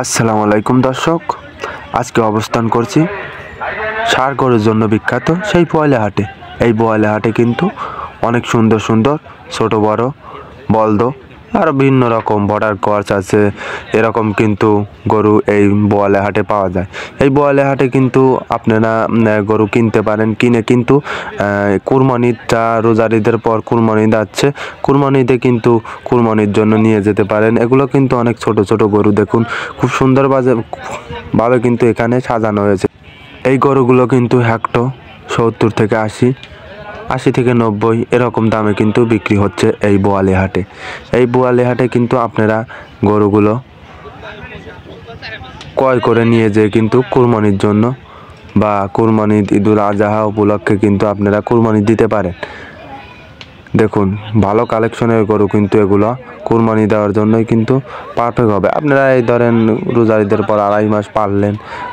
আসসালামু আলাইকুম দর্শক, আজকে অবস্থান করছি ষাঁড় গরুর জন্য বিখ্যাত সেই বোয়ালে হাটে। এই বোয়ালে হাটে কিন্তু অনেক সুন্দর সুন্দর ছোট বড় বলদ আরও বিভিন্ন রকম বর্ডার ক্রস আছে, এরকম কিন্তু গরু এই বোয়ালে হাটে পাওয়া যায়। এই বোয়ালে হাটে কিন্তু আপনারা গরু কিনতে পারেন, কিনে কিন্তু কুরবানিটা রোজার ঈদের পর কুরবানি যাচ্ছে, কুরবানিতে কিন্তু কুরবানির জন্য নিয়ে যেতে পারেন। এগুলো কিন্তু অনেক ছোট ছোট গরু, দেখুন খুব সুন্দরভাবে কিন্তু এখানে সাজানো হয়েছে। এই গরুগুলো কিন্তু হেক্টর 70 থেকে 80 থেকে 90 এরকম দামে কিন্তু বিক্রি হচ্ছে এই বোয়ালি হাটে। এই বোয়ালি হাটে কিন্তু আপনারা গরুগুলো ক্রয় করে নিয়ে যেয়ে কিন্তু কুরবানির জন্য বা কুরবানির ঈদুল আজহা উপলক্ষে কিন্তু আপনারা কুরবানি দিতে পারেন। দেখুন ভালো কালেকশনের গরু কিন্তু এগুলো কুরবানি দেওয়ার জন্যই কিন্তু পারফেক্ট হবে। আপনারা এই ধরেন রোজার ঈদের পর 2.5 মাস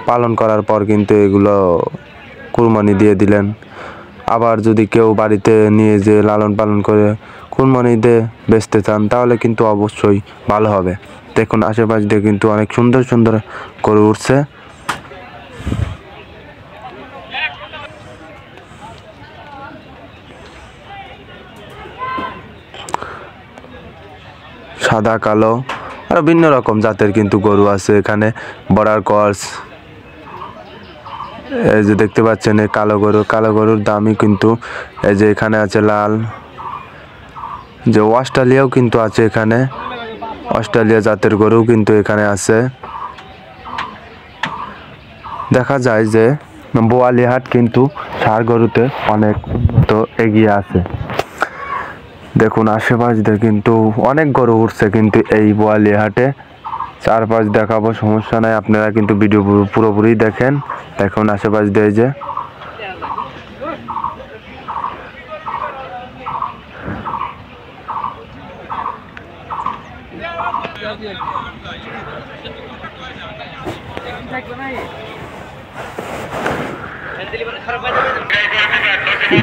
পালন করার পর কিন্তু এগুলো কুরবানি দিয়ে দিলেন। আবার যদি কেউ বাড়িতে নিয়ে যে লালন পালন করে কুরবানিতে বেচতে চান তাহলে কিন্তু অবশ্যই ভালো হবে। দেখুন আশেপাশ দিয়ে কিন্তু অনেক সুন্দর সুন্দর গরু উঠছে। সাদা কালো আর ভিন্ন রকম জাতের কিন্তু গরু আছে এখানে। বর্ডার ক্রস, এই যে দেখতে পাচ্ছেন এই কালো গরুর দামই কিন্তু এই যে এখানে আছে লাল, যে অস্ট্রেলিয়াও কিন্তু আছে এখানে, অস্ট্রেলিয়া জাতের গরু কিন্তু এখানে আছে। দেখা যায় যে বোয়ালি হাট কিন্তু ষাঁড় গরুতে অনেক এগিয়ে আছে। দেখুন আশেপাশ দিয়ে কিন্তু অনেক গরু উঠছে কিন্তু এই বোয়ালি হাটে। চারপাশ দেখাবো, সমস্যা নাই, আপনারা কিন্তু ভিডিও পুরোপুরি দেখেন। দেখুন আশেপাশ দিয়ে যে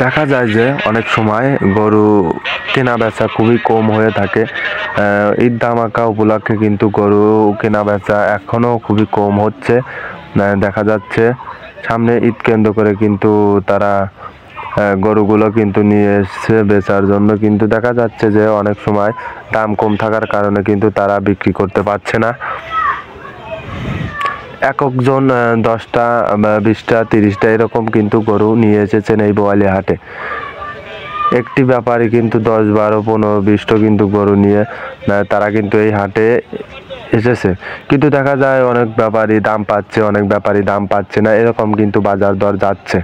দেখা যায় যে অনেক সময় গরু কেনা বেচা খুবই কম হয়ে থাকে। ঈদ ধামাকা উপলক্ষে কিন্তু গরু কেনা বেচা এখনও খুবই কম হচ্ছে। দেখা যাচ্ছে সামনে ঈদ কেন্দ্র করে কিন্তু তারা গরুগুলো কিন্তু নিয়ে এসছে বেচার জন্য, কিন্তু দেখা যাচ্ছে যে অনেক সময় দাম কম থাকার কারণে কিন্তু তারা বিক্রি করতে পারছে না। একজন 10টা 20টা 30টা এরকম কিন্তু গরু নিয়ে এসেছেন এই বোয়ালি হাটে। একটি ব্যাপারী কিন্তু 10, 12, 15, 20টা কিন্তু গরু নিয়ে তারা কিন্তু এই হাটে এসেছে, কিন্তু দেখা যায় অনেক ব্যাপারী দাম পাচ্ছে, অনেক ব্যাপারী দাম পাচ্ছে না, এরকম কিন্তু বাজার দর যাচ্ছে।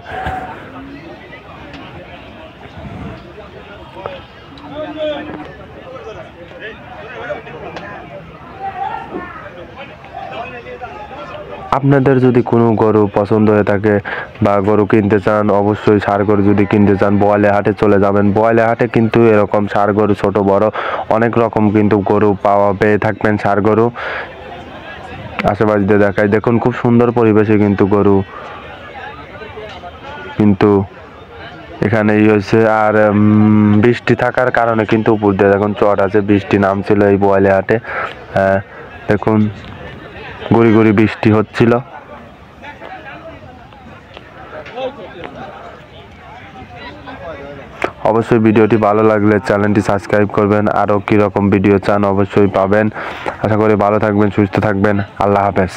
আপনাদের যদি কোনো গরু পছন্দ হয়ে থাকে বা গরু কিনতে চান, অবশ্যই ষাঁড় গরু যদি কিনতে চান বোয়ালি হাটে চলে যাবেন। বোয়ালি হাটে কিন্তু এরকম ষাঁড় গরু ছোট বড় অনেক রকম কিন্তু গরু পেয়ে থাকবেন। ষাঁড় গরু আশেপাশ দিয়ে দেখায়, দেখুন খুব সুন্দর পরিবেশে কিন্তু গরু কিন্তু এখানে হয়েছে। আর বৃষ্টি থাকার কারণে কিন্তু উপর দিয়ে দেখুন চট আছে, বৃষ্টি নামছিল এই বোয়ালি হাটে। দেখুন গুড়ি গুড়ি বৃষ্টি হচ্ছিল। অবশ্যই ভিডিওটি ভালো লাগলে চ্যানেলটি সাবস্ক্রাইব করবেন। আরও কীরকম ভিডিও চান অবশ্যই পাবেন। আশা করি ভালো থাকবেন, সুস্থ থাকবেন। আল্লাহ হাফেজ।